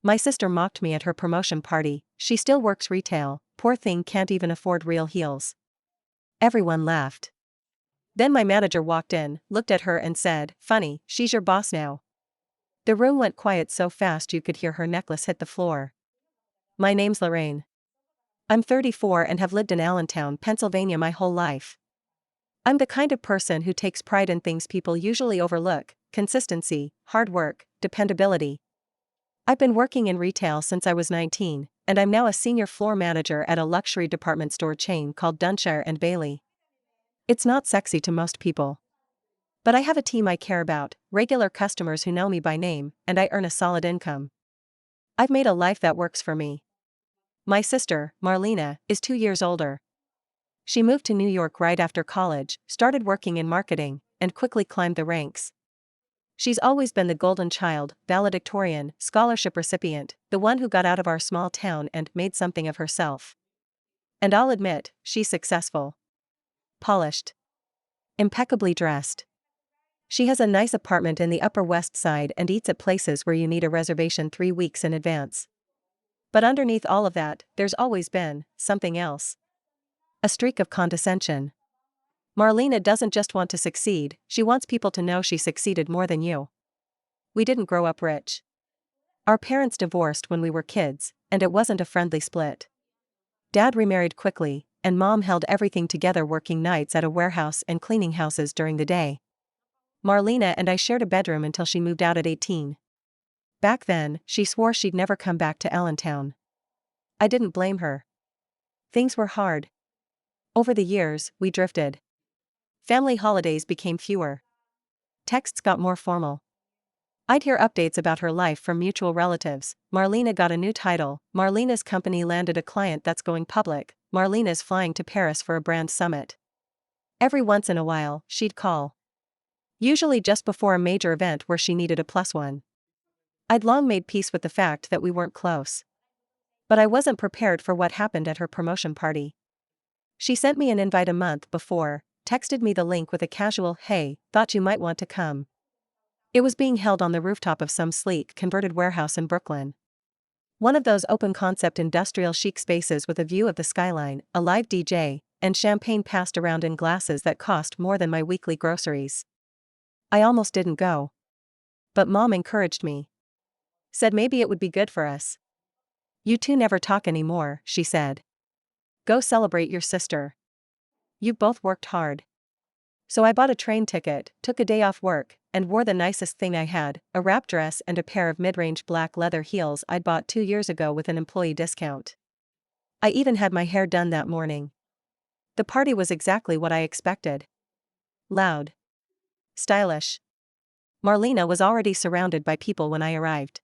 My sister mocked me at her promotion party. She still works retail, poor thing can't even afford real heels. Everyone laughed. Then my manager walked in, looked at her and said, "Funny, she's your boss now." The room went quiet so fast you could hear her necklace hit the floor. My name's Lorraine. I'm 34 and have lived in Allentown, Pennsylvania my whole life. I'm the kind of person who takes pride in things people usually overlook: consistency, hard work, dependability. I've been working in retail since I was 19, and I'm now a senior floor manager at a luxury department store chain called Dunshire and Bailey. It's not sexy to most people. But I have a team I care about, regular customers who know me by name, and I earn a solid income. I've made a life that works for me. My sister, Marlena, is 2 years older. She moved to New York right after college, started working in marketing, and quickly climbed the ranks. She's always been the golden child, valedictorian, scholarship recipient, the one who got out of our small town and made something of herself. And I'll admit, she's successful. Polished. Impeccably dressed. She has a nice apartment in the Upper West Side and eats at places where you need a reservation 3 weeks in advance. But underneath all of that, there's always been something else. A streak of condescension. Marlena doesn't just want to succeed, she wants people to know she succeeded more than you. We didn't grow up rich. Our parents divorced when we were kids, and it wasn't a friendly split. Dad remarried quickly, and Mom held everything together working nights at a warehouse and cleaning houses during the day. Marlena and I shared a bedroom until she moved out at 18. Back then, she swore she'd never come back to Allentown. I didn't blame her. Things were hard. Over the years, we drifted. Family holidays became fewer. Texts got more formal. I'd hear updates about her life from mutual relatives. Marlena got a new title, Marlena's company landed a client that's going public, Marlena's flying to Paris for a brand summit. Every once in a while, she'd call. Usually just before a major event where she needed a plus one. I'd long made peace with the fact that we weren't close. But I wasn't prepared for what happened at her promotion party. She sent me an invite a month before, texted me the link with a casual, "Hey, thought you might want to come." It was being held on the rooftop of some sleek, converted warehouse in Brooklyn. One of those open-concept industrial chic spaces with a view of the skyline, a live DJ, and champagne passed around in glasses that cost more than my weekly groceries. I almost didn't go. But Mom encouraged me. Said maybe it would be good for us. "You two never talk anymore," she said. "Go celebrate your sister. You both worked hard." So I bought a train ticket, took a day off work, and wore the nicest thing I had, a wrap dress and a pair of mid-range black leather heels I'd bought 2 years ago with an employee discount. I even had my hair done that morning. The party was exactly what I expected. Loud. Stylish. Marlena was already surrounded by people when I arrived.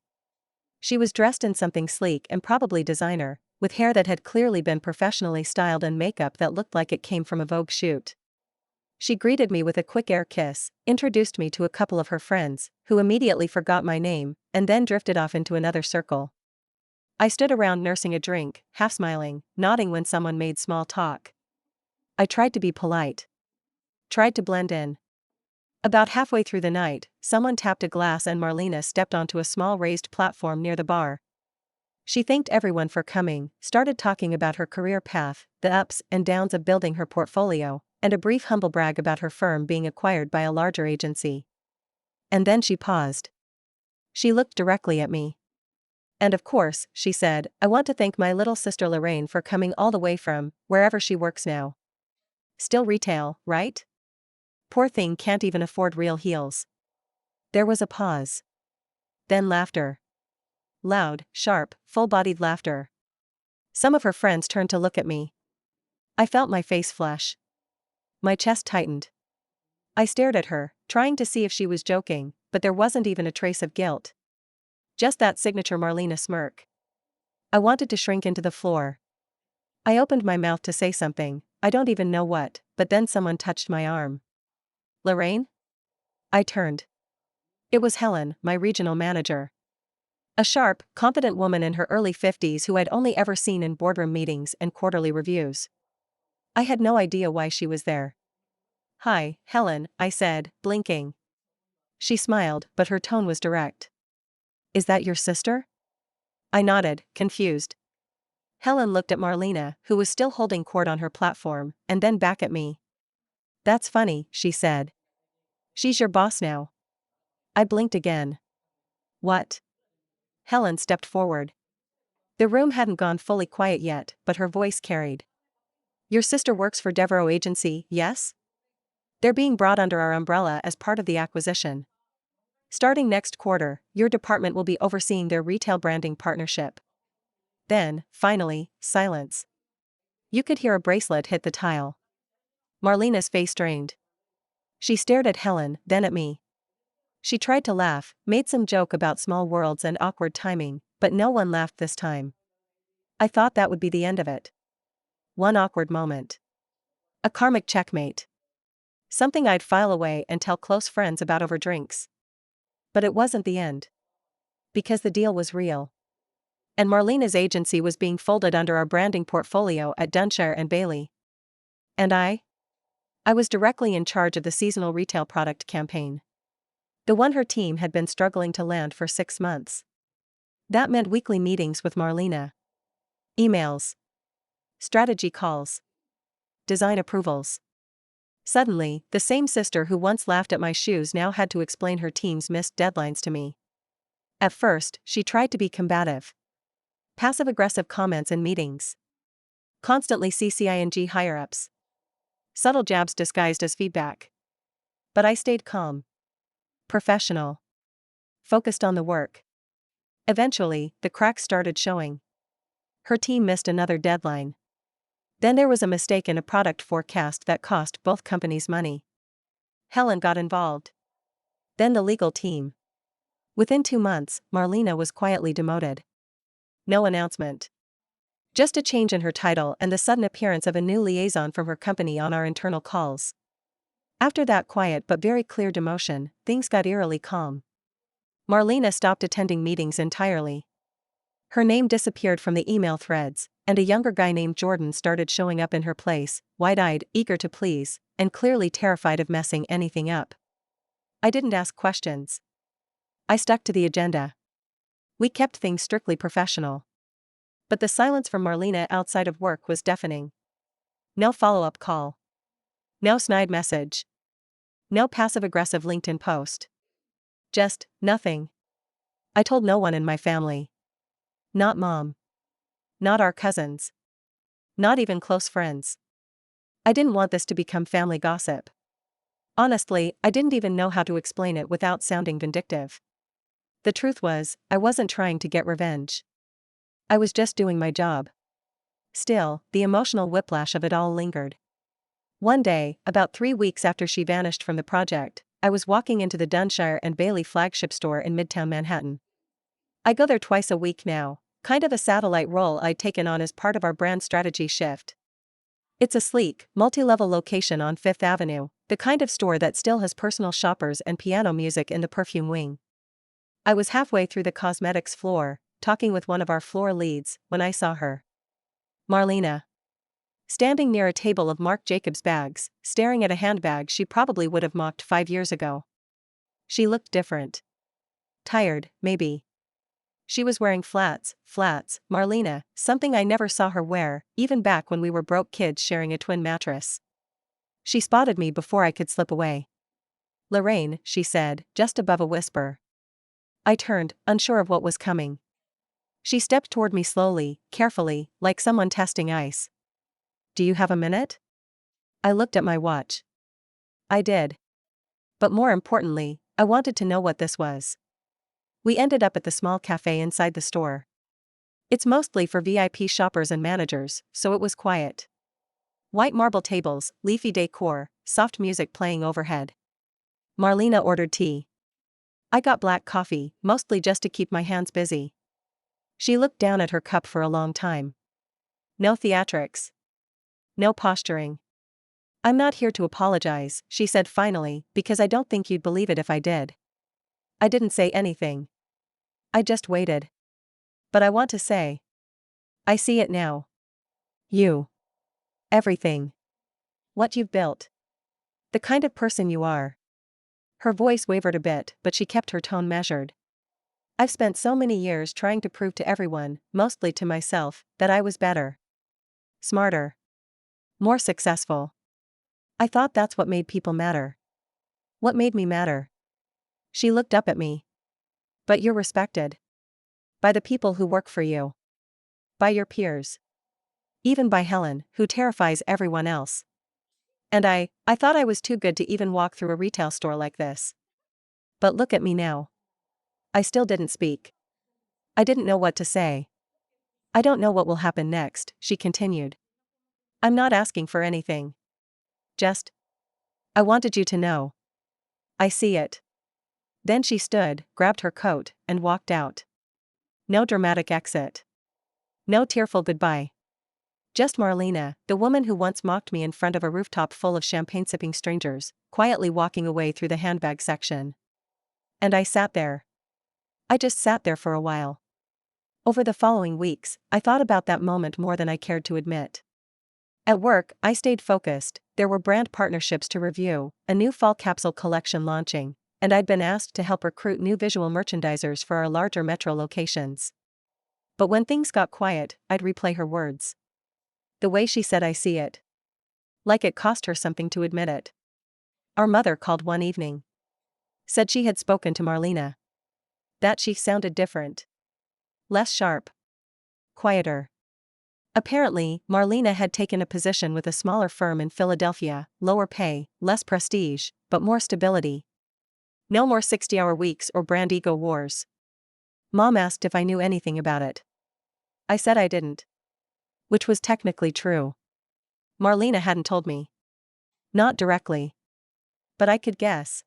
She was dressed in something sleek and probably designer, with hair that had clearly been professionally styled and makeup that looked like it came from a Vogue shoot. She greeted me with a quick air kiss, introduced me to a couple of her friends, who immediately forgot my name, and then drifted off into another circle. I stood around nursing a drink, half smiling, nodding when someone made small talk. I tried to be polite. Tried to blend in. About halfway through the night, someone tapped a glass and Marlena stepped onto a small raised platform near the bar. She thanked everyone for coming, started talking about her career path, the ups and downs of building her portfolio, and a brief humble brag about her firm being acquired by a larger agency. And then she paused. She looked directly at me. "And of course," she said, "I want to thank my little sister Lorraine for coming all the way from wherever she works now. Still retail, right? Poor thing can't even afford real heels." There was a pause. Then laughter. Loud, sharp, full-bodied laughter. Some of her friends turned to look at me. I felt my face flush. My chest tightened. I stared at her, trying to see if she was joking, but there wasn't even a trace of guilt. Just that signature Marlena smirk. I wanted to shrink into the floor. I opened my mouth to say something, I don't even know what, but then someone touched my arm. "Lorraine?" I turned. It was Helen, my regional manager. A sharp, confident woman in her early 50s who I'd only ever seen in boardroom meetings and quarterly reviews. I had no idea why she was there. "Hi, Helen," I said, blinking. She smiled, but her tone was direct. "Is that your sister?" I nodded, confused. Helen looked at Marlena, who was still holding court on her platform, and then back at me. That's funny, she said. She's your boss now. I blinked again. What? Helen stepped forward. The room hadn't gone fully quiet yet, but her voice carried. Your sister works for Devereaux Agency, yes? They're being brought under our umbrella as part of the acquisition. Starting next quarter, your department will be overseeing their retail branding partnership. Then, finally, silence. You could hear a bracelet hit the tile. Marlena's face strained. She stared at Helen, then at me. She tried to laugh, made some joke about small worlds and awkward timing, but no one laughed this time. I thought that would be the end of it. One awkward moment. A karmic checkmate. Something I'd file away and tell close friends about over drinks. But it wasn't the end. Because the deal was real. And Marlena's agency was being folded under our branding portfolio at Dunshire and Bailey. And I was directly in charge of the seasonal retail product campaign. The one her team had been struggling to land for 6 months. That meant weekly meetings with Marlena. Emails. Strategy calls. Design approvals. Suddenly, the same sister who once laughed at my shoes now had to explain her team's missed deadlines to me. At first, she tried to be combative. Passive-aggressive comments in meetings. Constantly CCING higher-ups. Subtle jabs disguised as feedback. But I stayed calm. Professional. Focused on the work. Eventually, the cracks started showing. Her team missed another deadline. Then there was a mistake in a product forecast that cost both companies money. Helen got involved. Then the legal team. Within 2 months, Marlena was quietly demoted. No announcement. Just a change in her title and the sudden appearance of a new liaison from her company on our internal calls. After that quiet but very clear demotion, things got eerily calm. Marlena stopped attending meetings entirely. Her name disappeared from the email threads, and a younger guy named Jordan started showing up in her place, wide-eyed, eager to please, and clearly terrified of messing anything up. I didn't ask questions. I stuck to the agenda. We kept things strictly professional. But the silence from Marlena outside of work was deafening. No follow-up call. No snide message. No passive-aggressive LinkedIn post. Just, nothing. I told no one in my family. Not Mom. Not our cousins. Not even close friends. I didn't want this to become family gossip. Honestly, I didn't even know how to explain it without sounding vindictive. The truth was, I wasn't trying to get revenge. I was just doing my job. Still, the emotional whiplash of it all lingered. One day, about 3 weeks after she vanished from the project, I was walking into the Dunshire and Bailey flagship store in Midtown Manhattan. I go there twice a week now, kind of a satellite role I'd taken on as part of our brand strategy shift. It's a sleek, multi-level location on Fifth Avenue, the kind of store that still has personal shoppers and piano music in the perfume wing. I was halfway through the cosmetics floor, talking with one of our floor leads, when I saw her. Marlena. Standing near a table of Marc Jacobs bags, staring at a handbag she probably would have mocked 5 years ago. She looked different. Tired, maybe. She was wearing flats, Marlena, something I never saw her wear, even back when we were broke kids sharing a twin mattress. She spotted me before I could slip away. Lorraine, she said, just above a whisper. I turned, unsure of what was coming. She stepped toward me slowly, carefully, like someone testing ice. Do you have a minute? I looked at my watch. I did. But more importantly, I wanted to know what this was. We ended up at the small cafe inside the store. It's mostly for VIP shoppers and managers, so it was quiet. White marble tables, leafy decor, soft music playing overhead. Marlena ordered tea. I got black coffee, mostly just to keep my hands busy. She looked down at her cup for a long time. No theatrics. No posturing. I'm not here to apologize, she said finally, because I don't think you'd believe it if I did. I didn't say anything. I just waited. But I want to say. I see it now. You. Everything. What you've built. The kind of person you are. Her voice wavered a bit, but she kept her tone measured. I've spent so many years trying to prove to everyone, mostly to myself, that I was better. Smarter. More successful. I thought that's what made people matter. What made me matter? She looked up at me. But you're respected. By the people who work for you. By your peers. Even by Helen, who terrifies everyone else. And I thought I was too good to even walk through a retail store like this. But look at me now. I still didn't speak. I didn't know what to say. I don't know what will happen next, she continued. I'm not asking for anything. Just, I wanted you to know. I see it. Then she stood, grabbed her coat, and walked out. No dramatic exit. No tearful goodbye. Just Marlena, the woman who once mocked me in front of a rooftop full of champagne-sipping strangers, quietly walking away through the handbag section. And I sat there. I just sat there for a while. Over the following weeks, I thought about that moment more than I cared to admit. At work, I stayed focused. There were brand partnerships to review, a new fall capsule collection launching, and I'd been asked to help recruit new visual merchandisers for our larger metro locations. But when things got quiet, I'd replay her words. The way she said I see it. Like it cost her something to admit it. Our mother called one evening. Said she had spoken to Marlena. That she sounded different. Less sharp. Quieter. Apparently, Marlena had taken a position with a smaller firm in Philadelphia, lower pay, less prestige, but more stability. No more 60-hour weeks or brand ego wars. Mom asked if I knew anything about it. I said I didn't. Which was technically true. Marlena hadn't told me. Not directly. But I could guess.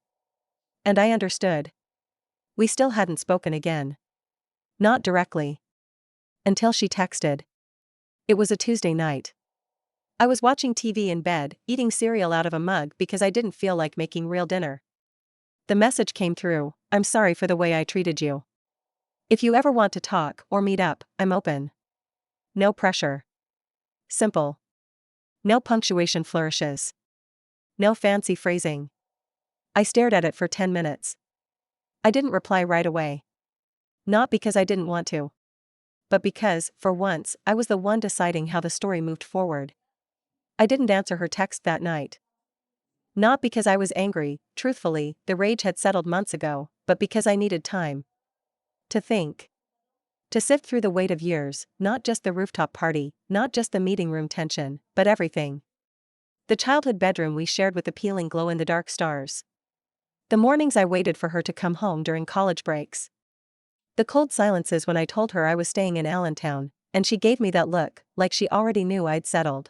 And I understood. We still hadn't spoken again. Not directly. Until she texted. It was a Tuesday night. I was watching TV in bed, eating cereal out of a mug because I didn't feel like making real dinner. The message came through, I'm sorry for the way I treated you. If you ever want to talk or meet up, I'm open. No pressure. Simple. No punctuation flourishes. No fancy phrasing. I stared at it for 10 minutes. I didn't reply right away. Not because I didn't want to. But because, for once, I was the one deciding how the story moved forward. I didn't answer her text that night. Not because I was angry, truthfully, the rage had settled months ago, but because I needed time. To think. To sift through the weight of years, not just the rooftop party, not just the meeting room tension, but everything. The childhood bedroom we shared with the peeling glow-in-the-dark stars. The mornings I waited for her to come home during college breaks. The cold silences when I told her I was staying in Allentown, and she gave me that look, like she already knew I'd settled.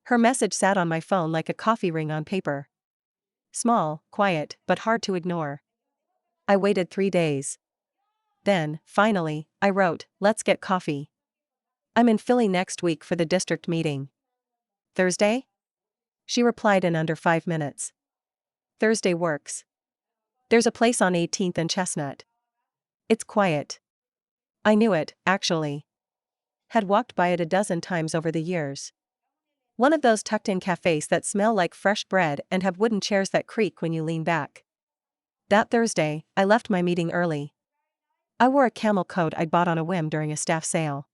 Her message sat on my phone like a coffee ring on paper. Small, quiet, but hard to ignore. I waited 3 days. Then, finally, I wrote, let's get coffee. I'm in Philly next week for the district meeting. Thursday? She replied in under 5 minutes. Thursday works. There's a place on 18th and Chestnut. It's quiet. I knew it, actually. Had walked by it a dozen times over the years. One of those tucked-in cafes that smell like fresh bread and have wooden chairs that creak when you lean back. That Thursday, I left my meeting early. I wore a camel coat I'd bought on a whim during a staff sale.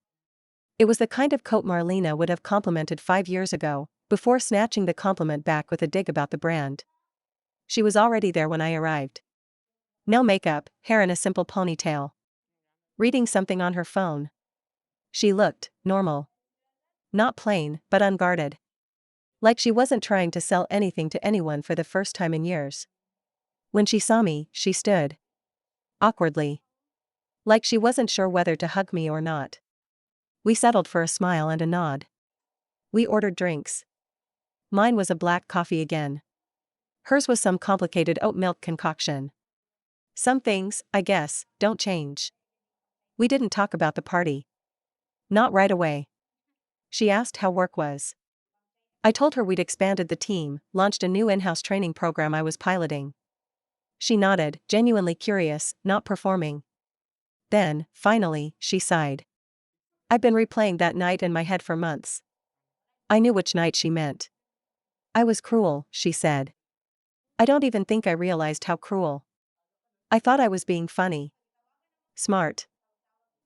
It was the kind of coat Marlena would have complimented 5 years ago, before snatching the compliment back with a dig about the brand. She was already there when I arrived. No makeup, hair in a simple ponytail. Reading something on her phone. She looked normal. Not plain, but unguarded. Like she wasn't trying to sell anything to anyone for the first time in years. When she saw me, she stood. Awkwardly. Like she wasn't sure whether to hug me or not. We settled for a smile and a nod. We ordered drinks. Mine was a black coffee again. Hers was some complicated oat milk concoction. Some things, I guess, don't change. We didn't talk about the party. Not right away. She asked how work was. I told her we'd expanded the team, launched a new in-house training program I was piloting. She nodded, genuinely curious, not performing. Then, finally, she sighed. I'd been replaying that night in my head for months. I knew which night she meant. I was cruel, she said. I don't even think I realized how cruel. I thought I was being funny. smart,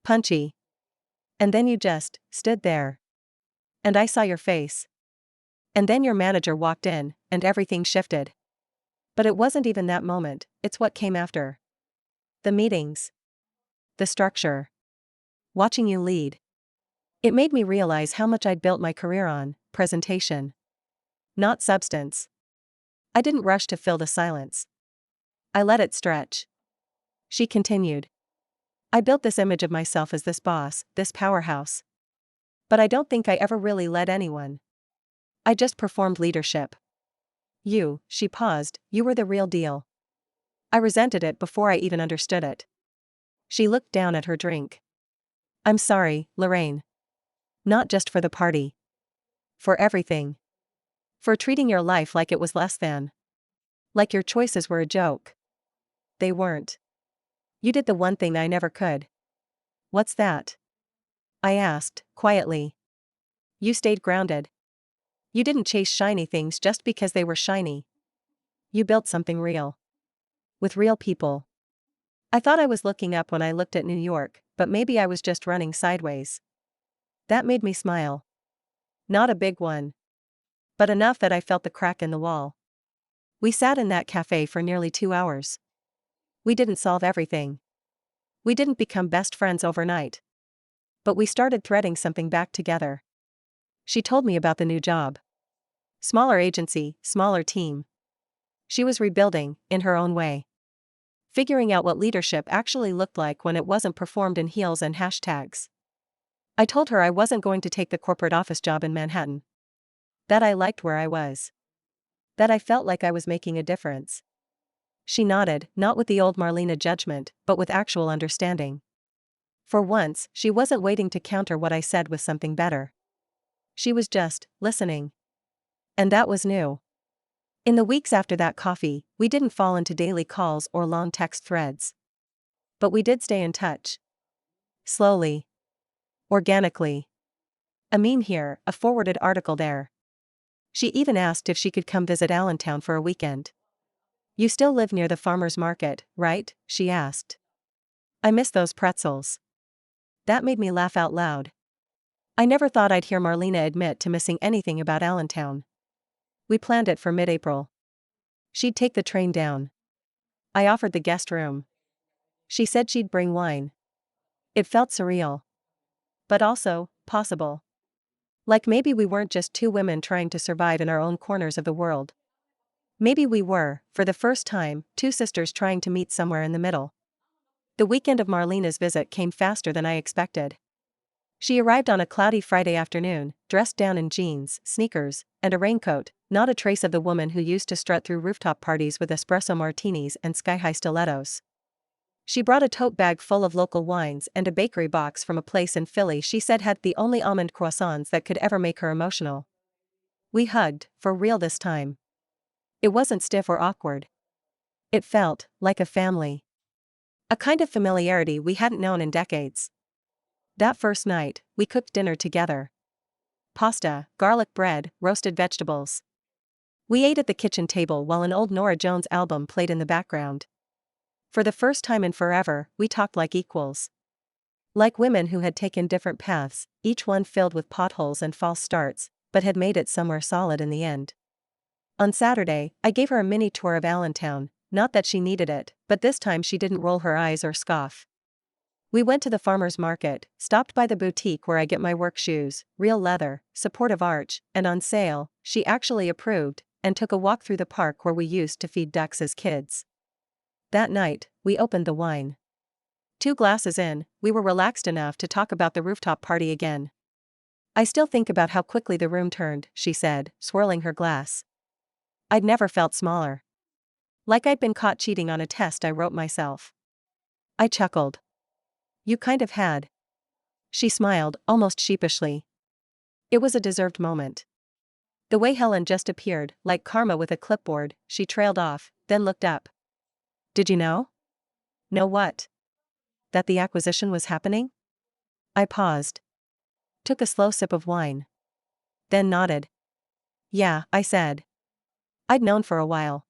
punchy. And then you just stood there. And I saw your face. And then your manager walked in, and everything shifted. But it wasn't even that moment, it's what came after. The meetings. The structure. Watching you lead. It made me realize how much I'd built my career on presentation. Not substance. I didn't rush to fill the silence. I let it stretch. She continued. I built this image of myself as this boss, this powerhouse. But I don't think I ever really led anyone. I just performed leadership. She paused, you were the real deal. I resented it before I even understood it. She looked down at her drink. I'm sorry, Lorraine. Not just for the party. For everything. For treating your life like it was less than. Like your choices were a joke. They weren't. You did the one thing I never could. What's that? I asked, quietly. You stayed grounded. You didn't chase shiny things just because they were shiny. You built something real. With real people. I thought I was looking up when I looked at New York, but maybe I was just running sideways. That made me smile. Not a big one. But enough that I felt the crack in the wall. We sat in that cafe for nearly 2 hours. We didn't solve everything. We didn't become best friends overnight. But we started threading something back together. She told me about the new job. Smaller agency, smaller team. She was rebuilding, in her own way. Figuring out what leadership actually looked like when it wasn't performed in heels and hashtags. I told her I wasn't going to take the corporate office job in Manhattan. That I liked where I was. That I felt like I was making a difference. She nodded, not with the old Marlena judgment, but with actual understanding. For once, she wasn't waiting to counter what I said with something better. She was just listening. And that was new. In the weeks after that coffee, we didn't fall into daily calls or long text threads. But we did stay in touch. Slowly. Organically. A meme here, a forwarded article there. She even asked if she could come visit Allentown for a weekend. You still live near the farmer's market, right? She asked. I miss those pretzels. That made me laugh out loud. I never thought I'd hear Marlena admit to missing anything about Allentown. We planned it for mid-April. She'd take the train down. I offered the guest room. She said she'd bring wine. It felt surreal. But also, possible. Like maybe we weren't just two women trying to survive in our own corners of the world. Maybe we were, for the first time, two sisters trying to meet somewhere in the middle. The weekend of Marlena's visit came faster than I expected. She arrived on a cloudy Friday afternoon, dressed down in jeans, sneakers, and a raincoat, not a trace of the woman who used to strut through rooftop parties with espresso martinis and sky-high stilettos. She brought a tote bag full of local wines and a bakery box from a place in Philly she said had the only almond croissants that could ever make her emotional. We hugged, for real this time. It wasn't stiff or awkward. It felt like a family. A kind of familiarity we hadn't known in decades. That first night, we cooked dinner together. Pasta, garlic bread, roasted vegetables. We ate at the kitchen table while an old Norah Jones album played in the background. For the first time in forever, we talked like equals. Like women who had taken different paths, each one filled with potholes and false starts, but had made it somewhere solid in the end. On Saturday, I gave her a mini tour of Allentown, not that she needed it, but this time she didn't roll her eyes or scoff. We went to the farmer's market, stopped by the boutique where I get my work shoes, real leather, supportive arch, and on sale. She actually approved, and took a walk through the park where we used to feed ducks as kids. That night, we opened the wine. 2 glasses in, we were relaxed enough to talk about the rooftop party again. I still think about how quickly the room turned, she said, swirling her glass. I'd never felt smaller. Like I'd been caught cheating on a test I wrote myself. I chuckled. You kind of had. She smiled, almost sheepishly. It was a deserved moment. The way Helen just appeared, like karma with a clipboard, she trailed off, then looked up. Did you know? Know what? That the acquisition was happening? I paused. Took a slow sip of wine. Then nodded. Yeah, I said. I'd known for a while.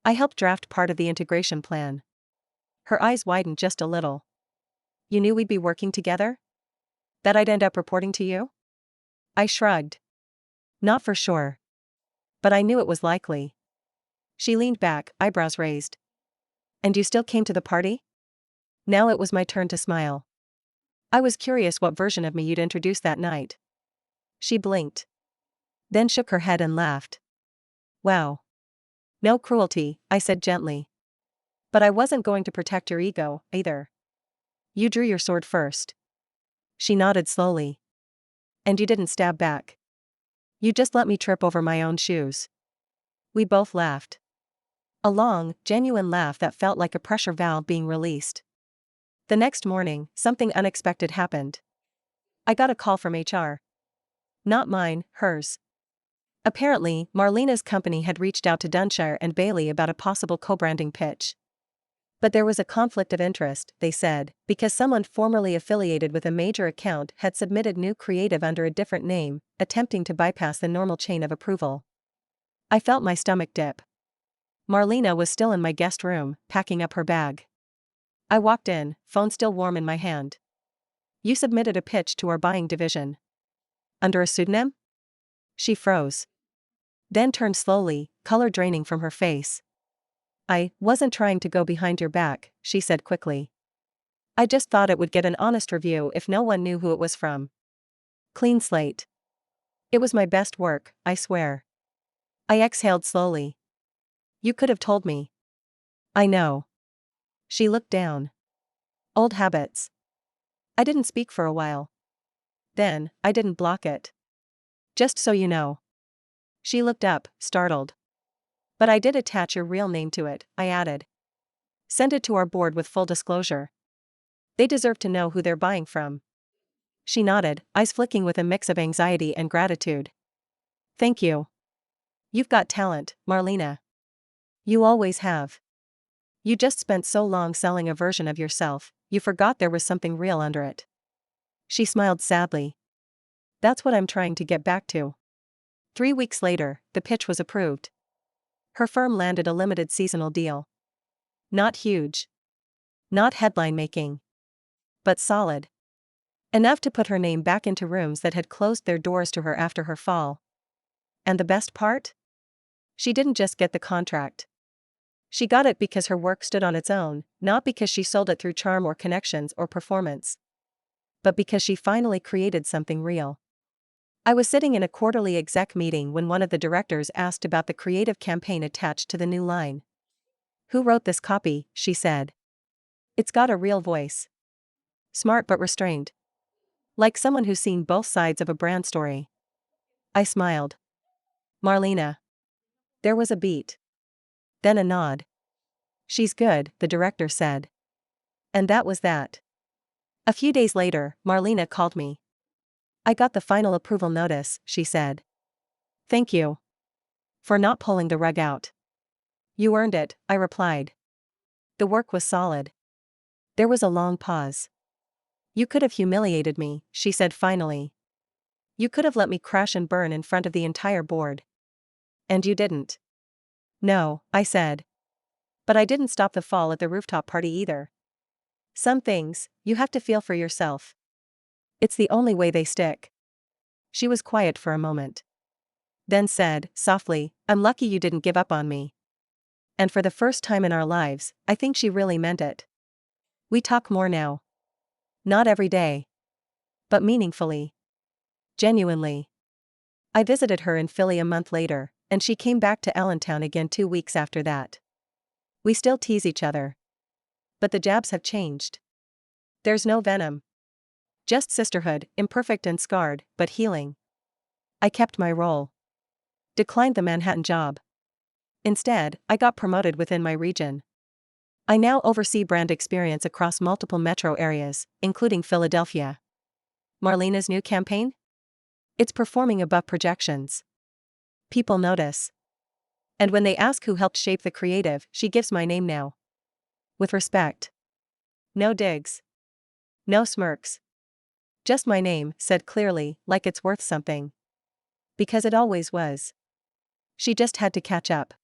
I helped draft part of the integration plan. Her eyes widened just a little. You knew we'd be working together? That I'd end up reporting to you? I shrugged. Not for sure. But I knew it was likely. She leaned back, eyebrows raised. And you still came to the party? Now it was my turn to smile. I was curious what version of me you'd introduce that night. She blinked. Then shook her head and laughed. Wow. No cruelty, I said gently. But I wasn't going to protect your ego, either. You drew your sword first. She nodded slowly. And you didn't stab back. You just let me trip over my own shoes. We both laughed. A long, genuine laugh that felt like a pressure valve being released. The next morning, something unexpected happened. I got a call from HR. Not mine, hers. Apparently, Marlena's company had reached out to Dunshire and Bailey about a possible co-branding pitch. But there was a conflict of interest, they said, because someone formerly affiliated with a major account had submitted new creative under a different name, attempting to bypass the normal chain of approval. I felt my stomach dip. Marlena was still in my guest room, packing up her bag. I walked in, phone still warm in my hand. You submitted a pitch to our buying division. Under a pseudonym? She froze. Then turned slowly, color draining from her face. I wasn't trying to go behind your back, she said quickly. I just thought it would get an honest review if no one knew who it was from. Clean slate. It was my best work, I swear. I exhaled slowly. You could have told me. I know. She looked down. Old habits. I didn't speak for a while. Then, I didn't block it. Just so you know. She looked up, startled. But I did attach your real name to it, I added. Send it to our board with full disclosure. They deserve to know who they're buying from. She nodded, eyes flicking with a mix of anxiety and gratitude. Thank you. You've got talent, Marlena. You always have. You just spent so long selling a version of yourself, you forgot there was something real under it. She smiled sadly. That's what I'm trying to get back to. 3 weeks later, the pitch was approved. Her firm landed a limited seasonal deal. Not huge. Not headline-making. But solid. Enough to put her name back into rooms that had closed their doors to her after her fall. And the best part? She didn't just get the contract. She got it because her work stood on its own, not because she sold it through charm or connections or performance. But because she finally created something real. I was sitting in a quarterly exec meeting when one of the directors asked about the creative campaign attached to the new line. Who wrote this copy, she said. It's got a real voice. Smart but restrained. Like someone who's seen both sides of a brand story. I smiled. Marlena. There was a beat. Then a nod. She's good, the director said. And that was that. A few days later, Marlena called me. I got the final approval notice, she said. Thank you. For not pulling the rug out. You earned it, I replied. The work was solid. There was a long pause. You could have humiliated me, she said finally. You could have let me crash and burn in front of the entire board. And you didn't. No, I said. But I didn't stop the fall at the rooftop party either. Some things, you have to feel for yourself. It's the only way they stick. She was quiet for a moment. Then said, softly, I'm lucky you didn't give up on me. And for the first time in our lives, I think she really meant it. We talk more now. Not every day. But meaningfully. Genuinely. I visited her in Philly a month later, and she came back to Allentown again 2 weeks after that. We still tease each other. But the jabs have changed. There's no venom. Just sisterhood, imperfect and scarred, but healing. I kept my role. Declined the Manhattan job. Instead, I got promoted within my region. I now oversee brand experience across multiple metro areas, including Philadelphia. Marlena's new campaign? It's performing above projections. People notice. And when they ask who helped shape the creative, she gives my name now. With respect. No digs. No smirks. Just my name, said clearly, like it's worth something. Because it always was. She just had to catch up.